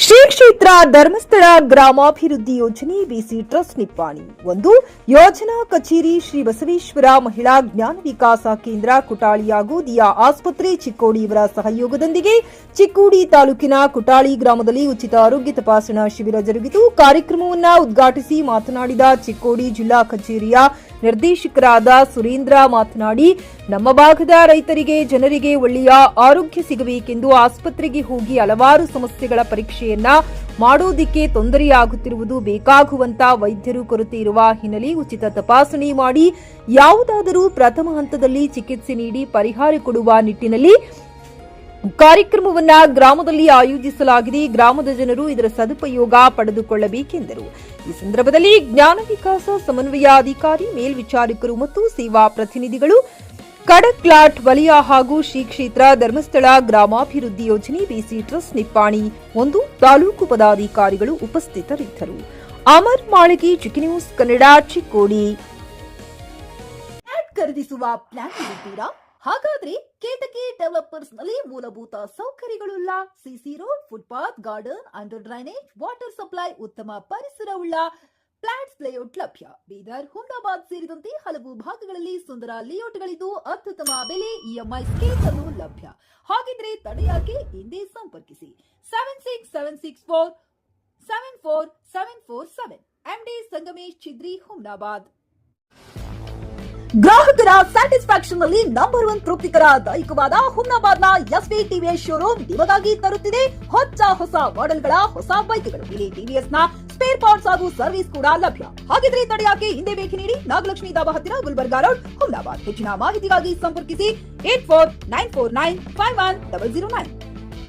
ಶ್ರೀ ಕ್ಷೇತ್ರ ಧರ್ಮಸ್ಥಳ ಗ್ರಾಮಾಭಿವೃದ್ಧಿ ಯೋಜನೆ ಬಿಸಿ ಟ್ರಸ್ಟ್ ನಿಪ್ಪಾಣಿ 1 ಯೋಜನಾ ಕಚೇರಿ ಶ್ರೀ ಬಸವೇಶ್ವರ ಮಹಿಳಾ ಜ್ಞಾನ ವಿಕಾಸ ಕೇಂದ್ರ ಕುಟಾಳಿ ಹಾಗೂ ದಿಯಾ ಆಸ್ಪತ್ರೆ ಚಿಕ್ಕೋಡಿ ಇವರ ಸಹಯೋಗದೊಂದಿಗೆ ಚಿಕ್ಕೋಡಿ ತಾಲೂಕಿನ ಕುಟಾಳಿ ಗ್ರಾಮದಲ್ಲಿ ಉಚಿತ ಆರೋಗ್ಯ ತಪಾಸಣಾ ಶಿಬಿರ ಜರುಗಿತು. ಕಾರ್ಯಕ್ರಮವನ್ನು ಉದ್ಘಾಟಿಸಿ ಮಾತನಾಡಿದ ಚಿಕ್ಕೋಡಿ ಜಿಲ್ಲಾ ಕಚೇರಿಯ ನಿರ್ದೇಶಕರಾದ ಸುರೇಂದ್ರ ಮಾತನಾಡಿ, ನಮ್ಮ ಭಾಗದ ರೈತರಿಗೆ ಜನರಿಗೆ ಒಳ್ಳೆಯ ಆರೋಗ್ಯ ಸಿಗಬೇಕೆಂದು ಆಸ್ಪತ್ರೆಗೆ ಹೋಗಿ ಹಲವಾರು ಸಮಸ್ಯೆಗಳ ಪರೀಕ್ಷೆಯನ್ನ ಮಾಡೋದಿಕ್ಕೆ ತೊಂದರೆಯಾಗುತ್ತಿರುವುದು, ಬೇಕಾಗುವಂತ ವೈದ್ಯರು ಕೊರತೆ ಇರುವ ಹಿನ್ನೆಲೆ ಉಚಿತ ತಪಾಸಣೆ ಮಾಡಿ ಯಾವುದಾದರೂ ಪ್ರಥಮ ಹಂತದಲ್ಲಿ ಚಿಕಿತ್ಸೆ ನೀಡಿ ಪರಿಹಾರ ಕೊಡುವ ನಿಟ್ಟಿನಲ್ಲಿ ಕಾರ್ಯಕ್ರಮವನ್ನ ಗ್ರಾಮದಲ್ಲಿ ಆಯೋಜಿಸಲಾಗಿದೆ. ಗ್ರಾಮದ ಜನರು ಇದರ ಸದುಪಯೋಗ ಪಡೆದುಕೊಳ್ಳಬೇಕೆಂದರು. ಈ ಸಂದರ್ಭದಲ್ಲಿ ಜ್ಞಾನ ವಿಕಾಸ ಸಮನ್ವಯಾಧಿಕಾರಿ, ಮೇಲ್ವಿಚಾರಕರು ಮತ್ತು ಸೇವಾ ಪ್ರತಿನಿಧಿಗಳು, ಕಡಕ್ಲಾಟ್ ವಲಯ ಹಾಗೂ ಶ್ರೀ ಕ್ಷೇತ್ರ ಧರ್ಮಸ್ಥಳ ಗ್ರಾಮಾಭಿವೃದ್ಧಿ ಯೋಜನೆ ಬಿಸಿ ಟ್ರಸ್ಟ್ ನಿಪ್ಪಾಣಿ 1 ತಾಲೂಕು ಪದಾಧಿಕಾರಿಗಳು ಉಪಸ್ಥಿತರಿದ್ದರು. ಅಮರ್ ಮಾಳಗಿ, ಚಿಕ್ಕಿ ನ್ಯೂಸ್ ಕನ್ನಡ, ಚಿಕ್ಕೋಡಿ. ಖರೀದಿಸುವ ಪ್ಲಾನ್ ಇರುತ್ತೀರಾ? ಹಾಗಾದ್ರೆ ಕೇತಕಿ ಡೆವಲಪರ್ಸ್ ನಲ್ಲಿ ಮೂಲಭೂತ ಸೌಕರ್ಯಗಳುಳ್ಳ CC road, footpath, garden, under drainage, water supply, ಉತ್ತಮ ಪರಿಸರವುಳ್ಳ ಫ್ಲಾಟ್ಸ್ ಲೇಔಟ್ ಲಭ್ಯ. ಬೀದರ್, ಹುಮ್ನಾಬಾದ್ ಸೇರಿದಂತೆ ಹಲವು ಭಾಗಗಳಲ್ಲಿ ಸುಂದರ ಲೇಔಟ್ಗಳಿದ್ದು ಅತ್ಯುತ್ತಮ ಬೆಲೆ, ಇಎಂಐ ಸ್ಕೀಮ್ಸ್ ಅನ್ನು ಲಭ್ಯ. ಹಾಗಿದ್ರೆ ತಡೆಯಾಕೆ? ಹಿಂದೆ ಸಂಪರ್ಕಿಸಿ 7676474747 ಎಂಡಿ ಸಂಗಮೇಶ್ ಚಿದ್ರಿ, ಹುಮ್ನಾಬಾದ್. ಗ್ರಾಹಕರ ಸ್ಯಾಟಿಸ್ಫ್ಯಾಕ್ಷನ್ ನಲ್ಲಿ ನಂಬರ್ 1 ತೃಪ್ತಿಕರ ದೈಹಿಕವಾದ ಹುಮ್ನಾಬಾದ್ನ ಎಸ್ವಿ ಟಿವಿಎಸ್ ಶೋರೂಮ್ ನಿಮಗಾಗಿ ತರುತ್ತಿದೆ ಹೊಸ ಮಾಡೆಲ್ಗಳ ಹೊಸ ಬೈಕ್ಗಳು. ಇಲ್ಲಿ ಟಿವಿಎಸ್ ನ ಸ್ಪೇರ್ ಪಾರ್ಟ್ಸ್ ಹಾಗೂ ಸರ್ವಿಸ್ ಕೂಡ ಲಭ್ಯ. ಹಾಗಿದ್ರೆ ತಡೆಯಾಕೆ? ಹಿಂದೆ ಭೇಟಿ ನೀಡಿ, ನಾಗಲಕ್ಷ್ಮಿ ದಾಬಾ ಹತ್ತಿರ, ಗುಲ್ಬರ್ಗಾ ರೋಡ್, ಹುಮ್ನಾಬಾದ್. ಹೆಚ್ಚಿನ ಮಾಹಿತಿಗಾಗಿ ಸಂಪರ್ಕಿಸಿ 8494951009.